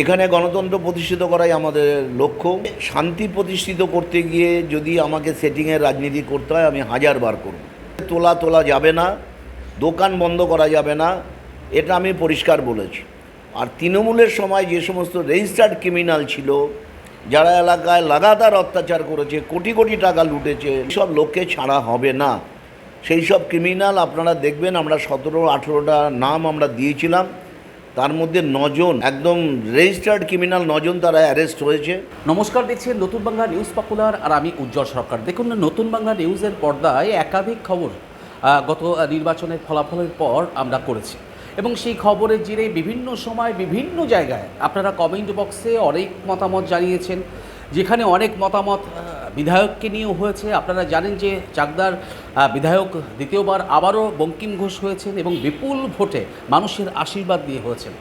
এখানে গণতন্ত্র প্রতিষ্ঠিত করাই আমাদের লক্ষ্য। শান্তি প্রতিষ্ঠিত করতে গিয়ে যদি আমাকে সেটিংয়ের রাজনীতি করতে হয় আমি হাজারবার করব। তোলা যাবে না, দোকান বন্ধ করা যাবে না, এটা আমি পরিষ্কার বলেছি। আর তৃণমূলের সময় যে সমস্ত রেজিস্টার্ড ক্রিমিনাল ছিল, যারা এলাকায় লাগাতার অত্যাচার করেছে, কোটি কোটি টাকা লুটেছে, সব লোককে ছাড়া হবে না। সেই সব ক্রিমিনাল আপনারা দেখবেন, আমরা 17-18টা নাম আমরা দিয়েছিলাম, তার মধ্যে 9 জন একদম রেজিস্টার্ড ক্রিমিনাল, 9 জন তারা অ্যারেস্ট হয়েছে। নমস্কার, দেখছেন নতুন বাংলা নিউজ পপুলার আর আমি উজ্জ্বল সরকার। দেখুন, নতুন বাংলা নিউজের পর্দায় একাধিক খবর গত নির্বাচনের ফলাফলের পর আমরা করেছি এবং সেই খবরের জেরে বিভিন্ন সময় বিভিন্ন জায়গায় আপনারা কমেন্ট বক্সে অনেক মতামত জানিয়েছেন, যেখানে অনেক মতামত বিধায়ককে নিয়েও হয়েছে। আপনারা জানেন যে চাকদার বিধায়ক দ্বিতীয়বার আবারও বঙ্কিম ঘোষ হয়েছেন এবং বিপুল ভোটে মানুষের আশীর্বাদ দিয়ে হয়েছেন।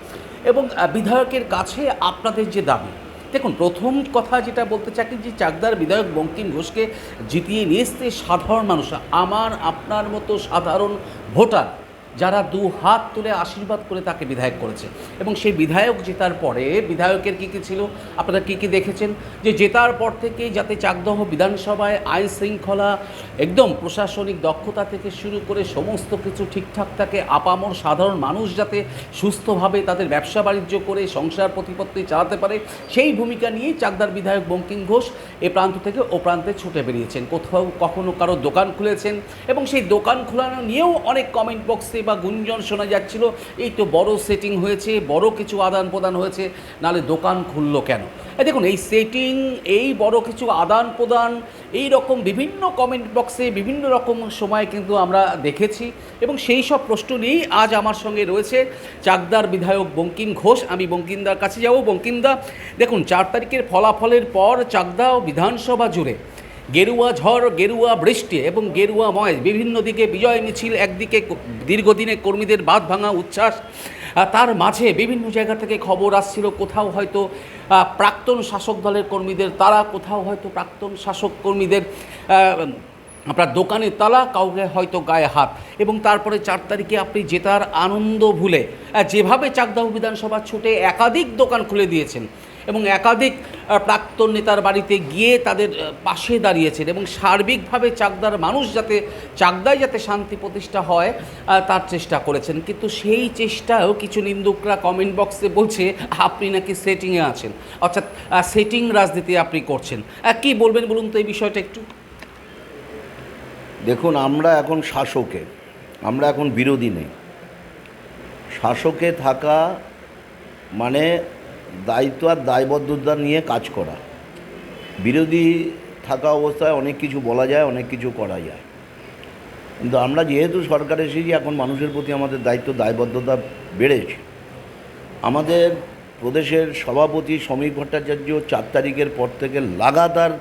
এবং বিধায়কের কাছে আপনাদের যে দাবি, দেখুন, প্রথম কথা যেটা বলতে চাই যে চাকদার বিধায়ক বঙ্কিম ঘোষকে জিতিয়ে নিয়ে এসতে সাধারণ মানুষ, আমার আপনার মতো সাধারণ ভোটার, যারা 2 হাত তুলে আশীর্বাদ করে তাকে বিধায়ক করেছে। এবং সেই বিধায়ক জেতার পরে বিধায়কের কী কী ছিল আপনারা কী কী দেখেছেন, যে জেতার পর থেকে যাতে চাকদহ বিধানসভায় আইন শৃঙ্খলা, একদম প্রশাসনিক দক্ষতা থেকে শুরু করে সমস্ত কিছু ঠিকঠাক থাকে, আপামর সাধারণ মানুষ যাতে সুস্থভাবে তাদের ব্যবসা বাণিজ্য করে সংসার প্রতিপত্তি চালাতে পারে, সেই ভূমিকা নিয়েই চাকদার বিধায়ক বঙ্কিম ঘোষ এ প্রান্ত থেকে ও প্রান্তে ছুটে বেরিয়েছেন। কোথাও কখনো কারো দোকান খুলেছেন এবং সেই দোকান খোলানো নিয়েও অনেক কমেন্ট বক্সে বা গুঞ্জন শোনা যাচ্ছিল, এই তো বড় সেটিং হয়েছে, বড় কিছু আদান প্রদান হয়েছে, নাহলে দোকান খুললো কেন। দেখুন, এই সেটিং, এই বড় কিছু আদান প্রদান, এই রকম বিভিন্ন কমেন্ট বক্সে বিভিন্ন রকম সময় কিন্তু আমরা দেখেছি এবং সেই সব প্রশ্ন নিয়েই আজ আমার সঙ্গে রয়েছে চাকদার বিধায়ক বঙ্কিম ঘোষ। আমি বঙ্কিমদার কাছে যাব। বঙ্কিমদা, দেখুন, 4 তারিখের ফলাফলের পর চাকদা বিধানসভা জুড়ে গেরুয়া ঝড়, গেরুয়া বৃষ্টি এবং গেরুয়াময় বিভিন্ন দিকে বিজয় মিছিল, একদিকে দীর্ঘদিনের কর্মীদের বাঁধ ভাঙা উচ্ছ্বাস, তার মাঝে বিভিন্ন জায়গা থেকে খবর আসছিল কোথাও হয়তো প্রাক্তন শাসক দলের কর্মীদের তারা, কোথাও হয়তো প্রাক্তন শাসক কর্মীদের আপনার দোকানে তালা, কাউকে হয়তো গায়ে হাত। এবং তারপরে 4 তারিখে আপনি জেতার আনন্দ ভুলে যেভাবে চাকদাহ বিধানসভা ছুটে একাধিক দোকান খুলে দিয়েছেন এবং একাধিক প্রাক্তন নেতার বাড়িতে গিয়ে তাদের পাশে দাঁড়িয়েছেন এবং সার্বিকভাবে চাকদার মানুষ চাকদায় যাতে শান্তি প্রতিষ্ঠা হয় তার চেষ্টা করেছেন। কিন্তু সেই চেষ্টাও কিছু নিন্দুকরা কমেন্ট বক্সে বলছে আপনি নাকি সেটিংয়ে আছেন, অর্থাৎ সেটিং রাজনীতি আপনি করছেন। কি বলবেন বলুন তো এই বিষয়টা একটু। দেখুন, আমরা এখন শাসকে, আমরা এখন বিরোধী নেই। শাসকে থাকা মানে দায়িত্ব আর দায়বদ্ধতা নিয়ে কাজ করা। বিরোধী থাকা অবস্থায় অনেক কিছু বলা যায়, অনেক কিছু করা যায়, কিন্তু আমরা যেহেতু সরকারে এসেছি, এখন মানুষের প্রতি আমাদের দায়িত্ব দায়বদ্ধতা বেড়েছে। আমাদের প্রদেশের সভাপতি সমীর ভট্টাচার্য 4 তারিখের পর থেকে লাগাতার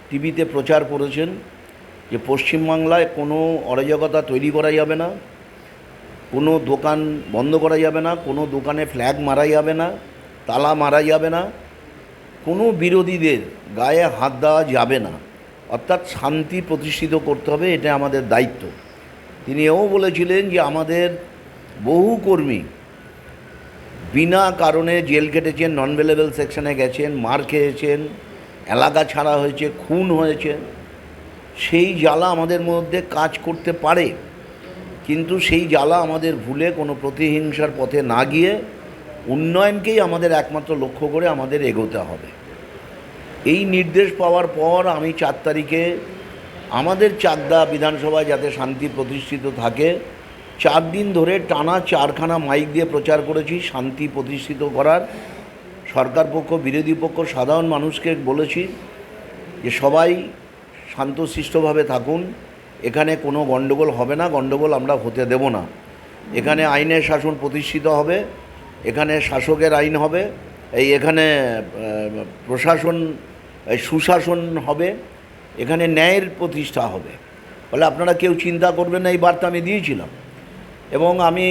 টিভিতে প্রচার করেছেন যে পশ্চিমবাংলায় কোনো অরাজকতা তৈরি করা যাবে না, কোনো দোকান বন্ধ করা যাবে না, কোনো দোকানে ফ্ল্যাগ মারা যাবে না, তালা মারা যাবে না, কোনো বিরোধীদের গায়ে হাত দেওয়া যাবে না, অর্থাৎ শান্তি প্রতিষ্ঠিত করতে হবে, এটা আমাদের দায়িত্ব। তিনি এও বলেছিলেন যে আমাদের বহু কর্মী বিনা কারণে জেল কেটেছেন, নন অ্যাভেলেবল সেকশনে গেছেন, মার খেয়েছেন, এলাকা ছাড়া হয়েছে, খুন হয়েছে। সেই জ্বালা আমাদের মধ্যে কাজ করতে পারে, কিন্তু সেই জ্বালা আমাদের ভুলে কোনো প্রতিহিংসার পথে না গিয়ে উন্নয়নকেই আমাদের একমাত্র লক্ষ্য করে আমাদের এগোতে হবে। এই নির্দেশ পাওয়ার পর আমি 4 তারিখে আমাদের চাকদা বিধানসভায় যাতে শান্তি প্রতিষ্ঠিত থাকে, 4 দিন ধরে টানা 4খানা মাইক দিয়ে প্রচার করেছি শান্তি প্রতিষ্ঠিত করার। সরকার পক্ষ, বিরোধী পক্ষ, সাধারণ মানুষকে বলেছি যে সবাই শান্তশিষ্টভাবে থাকুন, এখানে কোনো গণ্ডগোল হবে না, গণ্ডগোল আমরা হতে দেব না। এখানে আইনের শাসন প্রতিষ্ঠিত হবে, এখানে শাসকের আইন হবে, এখানে প্রশাসন সুশাসন হবে, এখানে ন্যায়ের প্রতিষ্ঠা হবে। ফলে আপনারা কেউ চিন্তা করবেন না, এই বার্তা আমি দিয়েছিলাম। এবং আমি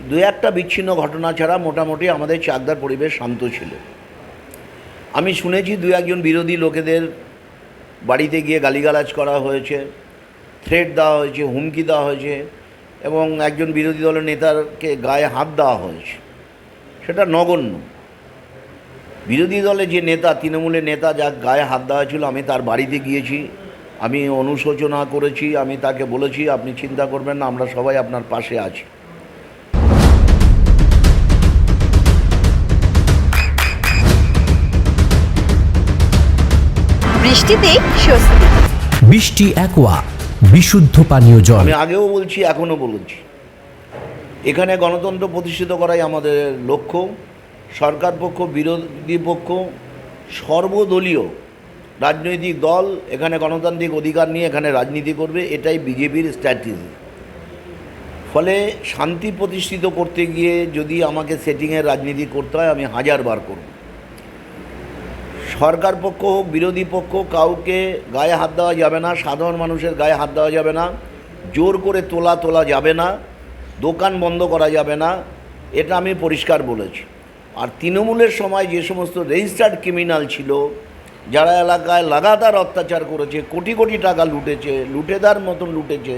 2-1টা বিচ্ছিন্ন ঘটনা ছাড়া মোটামুটি আমাদের চাকদার পরিবেশ শান্ত ছিল। আমি শুনেছি 2-1জন বিরোধী লোকেদের বাড়িতে গিয়ে গালিগালাজ করা হয়েছে, থ্রেট দেওয়া হয়েছে, হুমকি দেওয়া হয়েছে এবং একজন বিরোধী দলের নেতাকে গায়ে হাত দেওয়া হয়েছে। সেটা নগণ্য। বিরোধী দলে যে নেতা, তৃণমূলের নেতা, যার গায়ে হাত দেওয়া ছিল, আমি তার বাড়িতে গিয়েছি, আমি অনুশোচনা করেছি, আমি তাকে বলেছি আপনি চিন্তা করবেন না, আমরা সবাই আপনার পাশে আছি। বৃষ্টিতেই স্বস্তি। বৃষ্টি অ্যাকোয়া, বিশুদ্ধ পানীয় জল। আমি আগেও বলছি, এখনও বলছি, এখানে গণতন্ত্র প্রতিষ্ঠিত করাই আমাদের লক্ষ্য। সরকার পক্ষ, বিরোধী পক্ষ, সর্বদলীয় রাজনৈতিক দল এখানে গণতান্ত্রিক অধিকার নিয়ে এখানে রাজনীতি করবে, এটাই বিজেপির স্ট্র্যাটেজি। ফলে শান্তি প্রতিষ্ঠিত করতে গিয়ে যদি আমাকে সেটিংয়ের রাজনীতি করতে হয়, আমি হাজারবার করব। সরকার পক্ষ হোক, বিরোধী পক্ষ, কাউকে গায়ে হাত দেওয়া যাবে না, সাধারণ মানুষের গায়ে হাত দেওয়া যাবে না, জোর করে তোলা যাবে না, দোকান বন্ধ করা যাবে না, এটা আমি পরিষ্কার বলেছি। আর তৃণমূলের সময় যে সমস্ত রেজিস্টার্ড ক্রিমিনাল ছিল, যারা এলাকায় লাগাতার অত্যাচার করেছে, কোটি কোটি টাকা লুটেছে, লুটেদার মতন লুটেছে,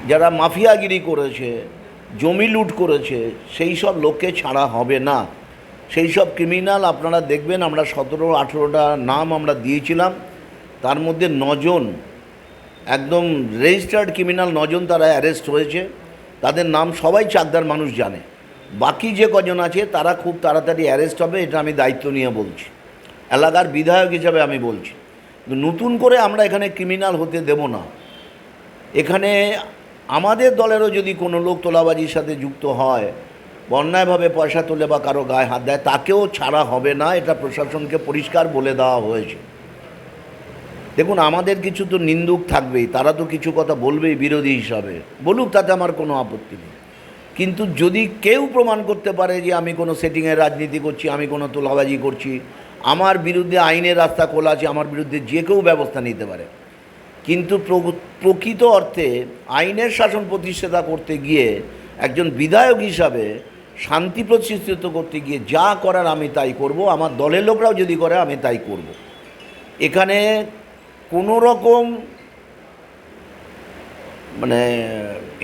যারা মাফিয়াগিরি করেছে, জমি লুট করেছে, সেই সব লোককে ছাড়া হবে না। সেই সব ক্রিমিনাল আপনারা দেখবেন, আমরা 17-18টা নাম আমরা দিয়েছিলাম, তার মধ্যে 9 জন একদম রেজিস্টার্ড ক্রিমিনাল, 9 জন তারা অ্যারেস্ট হয়েছে। তাদের নাম সবাই চাকদার মানুষ জানে। বাকি যে কজন আছে তারা খুব তাড়াতাড়ি অ্যারেস্ট হবে, এটা আমি দায়িত্ব নিয়ে বলছি, এলাকার বিধায়ক হিসাবে আমি বলছি। নতুন করে আমরা এখানে ক্রিমিনাল হতে দেব না। এখানে আমাদের দলেরও যদি কোনো লোক তোলাবাজির সাথে যুক্ত হয়, অন্যায়ভাবে পয়সা তোলে বা কারো গায়ে হাত দেয়, তাকেও ছাড়া হবে না, এটা প্রশাসনকে পরিষ্কার বলে দেওয়া হয়েছে। দেখুন, আমাদের কিছু তো নিন্দুক থাকবেই, তারা তো কিছু কথা বলবেই বিরোধী হিসাবে, বলুক, তাতে আমার কোনো আপত্তি নেই। কিন্তু যদি কেউ প্রমাণ করতে পারে যে আমি কোনো সেটিংয়ের রাজনীতি করছি, আমি কোনো তোলাবাজি করছি, আমার বিরুদ্ধে আইনের রাস্তা খোলা আছে, আমার বিরুদ্ধে যে কেউ ব্যবস্থা নিতে পারে। কিন্তু প্রকৃত অর্থে আইনের শাসন প্রতিষ্ঠা করতে গিয়ে, একজন বিধায়ক হিসাবে শান্তি প্রতিষ্ঠিত করতে গিয়ে যা করার আমি তাই করব, আমার দলের লোকরাও যদি করে আমি তাই করব। এখানে কোনো রকম মানে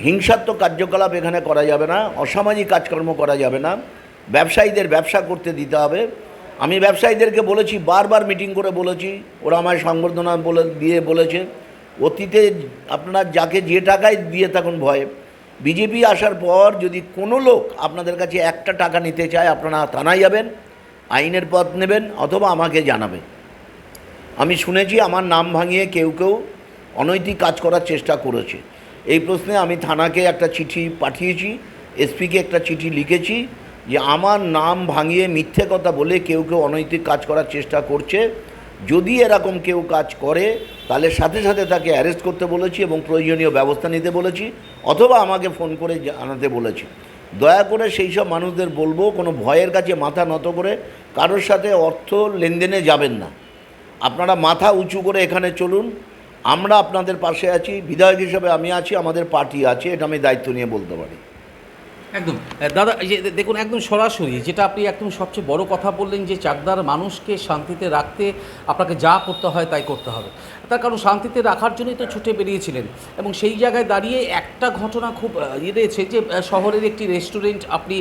হিংসাত্মক কার্যকলাপ এখানে করা যাবে না, অসামাজিক কাজকর্ম করা যাবে না, ব্যবসায়ীদের ব্যবসা করতে দিতে হবে। আমি ব্যবসায়ীদেরকে বলেছি, বারবার মিটিং করে বলেছি, ওরা আমায় সংবর্ধনা বলেছে, অতীতে আপনারা যাকে যে টাকায় দিয়ে থাকুন ভয়ে, বিজেপি আসার পর যদি কোনো লোক আপনাদের কাছে একটা টাকা নিতে চায়, আপনারা থানায় যাবেন, আইনের পথ নেবেন, অথবা আমাকে জানাবেন। আমি শুনেছি আমার নাম ভাঙিয়ে কেউ কেউ অনৈতিক কাজ করার চেষ্টা করেছে। এই প্রশ্নে আমি থানাকে একটা চিঠি পাঠিয়েছি, এসপিকে একটা চিঠি লিখেছি যে আমার নাম ভাঙিয়ে মিথ্যে কথা বলে কেউ কেউ অনৈতিক কাজ করার চেষ্টা করছে। যদি এরকম কেউ কাজ করে, তাহলে সাথে সাথে তাকে অ্যারেস্ট করতে বলেছি এবং প্রয়োজনীয় ব্যবস্থা নিতে বলেছি, অথবা আমাকে ফোন করে জানাতে বলেছি। দয়া করে সেই সব মানুষদের বলবো, কোনো ভয়ের কাছে মাথা নত করে কারোর সাথে অর্থ লেনদেনে যাবেন না। আপনারা মাথা উঁচু করে এখানে চলুন, আমরা আপনাদের পাশে আছি, বিধায়ক হিসেবে আমি আছি, আমাদের পার্টি আছে, এটা আমি দায়িত্ব নিয়ে বলতে পারি। একদম দাদা, এই যে দেখুন, একদম সরাসরি যেটা আপনি একদম সবচেয়ে বড় কথা বললেন, যে চাকদার মানুষকে শান্তিতে রাখতে আপনাকে যা করতে হয় তাই করতে হবে। তার কারণ শান্তিতে রাখার জন্যই তো ছুটে বেরিয়েছিলেন। এবং সেই জায়গায় দাঁড়িয়ে একটা ঘটনা খুব রয়েছে, যে শহরের একটি রেস্টুরেন্ট আপনি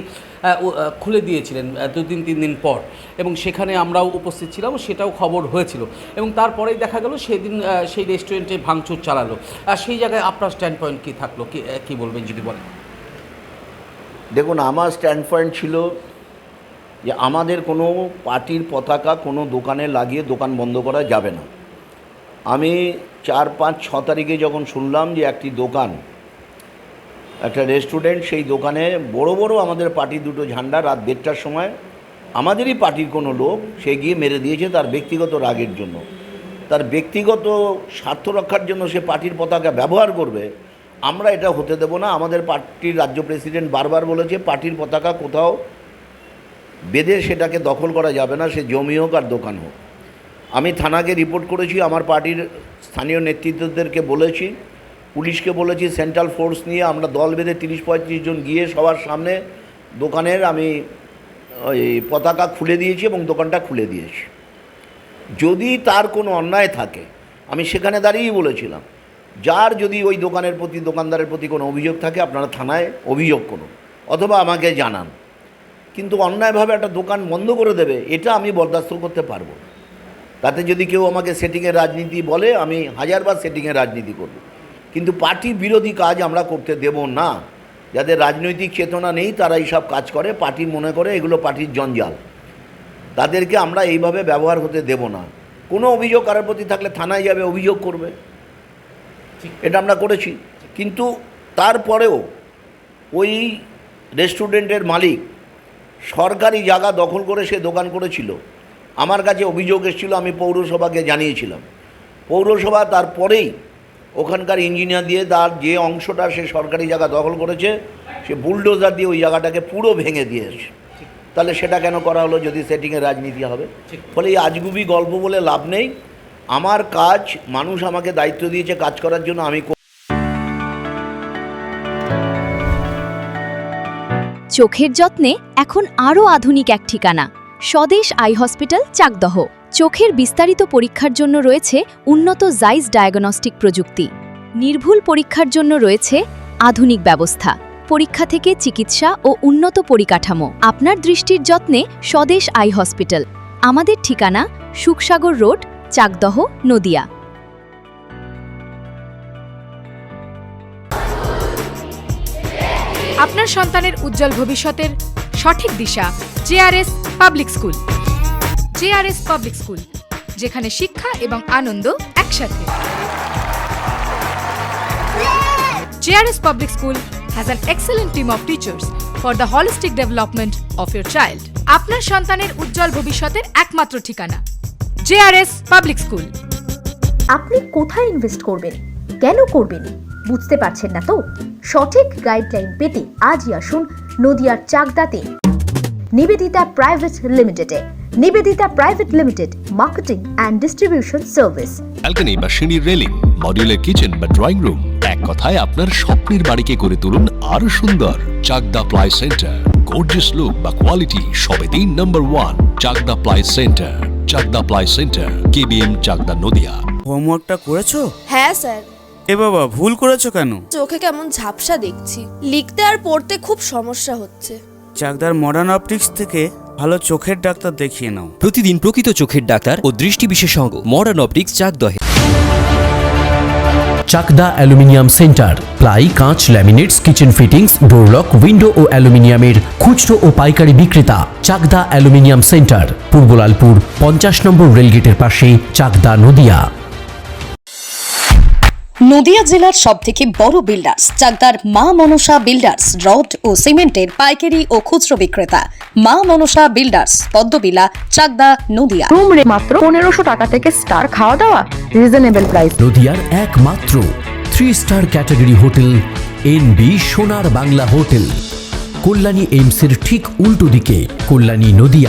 খুলে দিয়েছিলেন 2-3 দিন পর, এবং সেখানে আমরাও উপস্থিত ছিলাম, সেটাও খবর হয়েছিল। এবং তারপরেই দেখা গেল সেদিন সেই রেস্টুরেন্টে ভাঙচুর চালালো। সেই জায়গায় আপনার স্ট্যান্ড পয়েন্ট কী থাকলো, কী বলবেন যদি বলেন? দেখুন, আমার স্ট্যান্ড পয়েন্ট ছিল যে আমাদের কোনো পার্টির পতাকা কোনো দোকানে লাগিয়ে দোকান বন্ধ করা যাবে না। আমি 4, 5, 6 তারিখে যখন শুনলাম যে একটি দোকান, একটা রেস্টুরেন্ট, সেই দোকানে বড় বড় আমাদের পার্টির 2টো ঝান্ডা রাত 1:30টার সময় আমাদেরই পার্টির কোনো লোক সে গিয়ে মেরে দিয়েছে তার ব্যক্তিগত রাগের জন্য। তার ব্যক্তিগত স্বার্থ রক্ষার জন্য সে পার্টির পতাকা ব্যবহার করবে, আমরা এটা হতে দেব না। আমাদের পার্টির রাজ্য প্রেসিডেন্ট বারবার বলেছে, পার্টির পতাকা কোথাও বেঁধে সেটাকে দখল করা যাবে না, সে জমি হোক আর দোকান হোক। আমি থানাকে রিপোর্ট করেছি, আমার পার্টির স্থানীয় নেতৃত্বদেরকে বলেছি, পুলিশকে বলেছি, সেন্ট্রাল ফোর্স নিয়ে আমরা দল বেঁধে 30-35 জন গিয়ে সবার সামনে দোকানের আমি ওই পতাকা খুলে দিয়েছি এবং দোকানটা খুলে দিয়েছি। যদি তার কোনো অন্যায় থাকে, আমি সেখানে দাঁড়িয়েই বলেছিলাম, যার যদি ওই দোকানের প্রতি, দোকানদারের প্রতি কোনো অভিযোগ থাকে, আপনারা থানায় অভিযোগ করুন অথবা আমাকে জানান। কিন্তু অন্যায়ভাবে একটা দোকান বন্ধ করে দেবে, এটা আমি বরদাস্ত করতে পারবো না। তাতে যদি কেউ আমাকে সেটিংয়ের রাজনীতি বলে, আমি হাজারবার সেটিংয়ের রাজনীতি করব, কিন্তু পার্টি বিরোধী কাজ আমরা করতে দেব না। যাদের রাজনৈতিক চেতনা নেই তারা এইসব কাজ করে, পার্টি মনে করে এগুলো পার্টির জঞ্জাল, তাদেরকে আমরা এইভাবে ব্যবহার হতে দেব না। কোনো অভিযোগ কারোর প্রতি থাকলে থানায় যাবে, অভিযোগ করবে, এটা আমরা করেছি। কিন্তু তারপরেও ওই রেস্টুরেন্টের মালিক সরকারি জায়গা দখল করে সে দোকান করেছিল। আমার কাছে অভিযোগ এসেছিল, আমি পৌরসভাকে জানিয়েছিলাম। পৌরসভা তারপরেই ওখানকার ইঞ্জিনিয়ার দিয়ে তার যে অংশটা সে সরকারি জায়গা দখল করেছে সে বুলডোজার দিয়ে ওই জায়গাটাকে পুরো ভেঙে দিয়েছে। তাহলে সেটা কেন করা হলো যদি সেটিংয়ের রাজনীতি হবে? ফলে এই আজগুবি গল্প বলে লাভ নেই। আমার কাজ, মানুষ আমাকে দায়িত্ব দিয়েছে কাজ করার জন্য, আমি চোখের যত্নে এখন আরও আধুনিক এক ঠিকানা, স্বদেশ আই হসপিটাল, চাকদহ। চোখের বিস্তারিত পরীক্ষার জন্য রয়েছে উন্নত জাইস ডায়াগনস্টিক প্রযুক্তি। নির্ভুল পরীক্ষার জন্য রয়েছে আধুনিক ব্যবস্থা, পরীক্ষা থেকে চিকিৎসা ও উন্নত পরিকাঠামো। আপনার দৃষ্টির যত্নে স্বদেশ আই হসপিটাল। আমাদের ঠিকানা সুখসাগর রোড, চাকদহ, নদিয়া। আপনার সন্তানের উজ্জ্বল ভবিষ্যতের সঠিক দিশা JRS public school. JRS public school, যেখানে শিক্ষা এবং আনন্দ একসাথে। JRS public school has an excellent team of teachers for the holistic development of your child. আপনার সন্তানের উজ্জ্বল ভবিষ্যতের একমাত্র ঠিকানা জেআরএস পাবলিক স্কুল। আপনি কোথায় ইনভেস্ট করবেন, কেন করবেন, বুঝতে পারছেন না তো? সঠিক গাইডলাইন পেতে আজই আসুন নদিয়ার চাকদাতে নিবেদিতা প্রাইভেট লিমিটেডে। Nivedita private limited, marketing and distribution service. Balcony বা সিঁড়ির রেলিং, মডিউলার কিচেন বা ড্রয়িং রুম, এক কথায় আপনার স্বপ্নের বাড়িকে করে তুলুন আরো সুন্দর। Chakda ply centre, gorgeous look বা কোয়ালিটি সবে 3 নম্বর 1 Chakda ply centre. Chakda ply centre, KBM, Chakda, Nadia. হোমওয়ার্কটা করেছো? হ্যাঁ স্যার। এ বাবা, ভুল করেছো কেন? চোখে কেমন ঝাপসা দেখছি, লিখতে আর পড়তে খুব সমস্যা হচ্ছে। চাকদার মডার্ন অপটিক্স থেকে ভালো চোখের ডাক্তার দেখিয়ে নাও। প্রতিদিন প্রকৃত চোখের ডাক্তার ও দৃষ্টি বিশেষজ্ঞ মডার্ন অপটিক্স, চাকদহে। চাকদা অ্যালুমিনিয়াম সেন্টার, প্লাই, কাঁচ, laminates, kitchen fittings, door lock, window ও অ্যালুমিনিয়ামের খুচরো ও পাইকারি বিক্রেতা। চাকদা অ্যালুমিনিয়াম সেন্টার, পূর্বলালপুর 50 নম্বর রেলগেটের পাশে, চাকদা, নদিয়া। নদিয়া জেলার সবথেকে বড় বিল্ডার্স চাকদার মা মনসা বিল্ডার্স, রড ও সিমেন্টের পাইকারি ও খুচরো বিক্রেতা। মা মনসা বিল্ডার্স, পদ্মবিলা, চাকদা, নদিয়া। রুম রে মাত্র 1500 টাকা থেকে স্টার, খাওয়া দাওয়া রিজনেবল প্রাইস। নদিয়ার একমাত্র 3 স্টার ক্যাটাগরি হোটেল এনবি সোনার বাংলা হোটেল, কল্যাণী এইমসের ঠিক উল্টো দিকে, কল্যাণী, নদিয়া।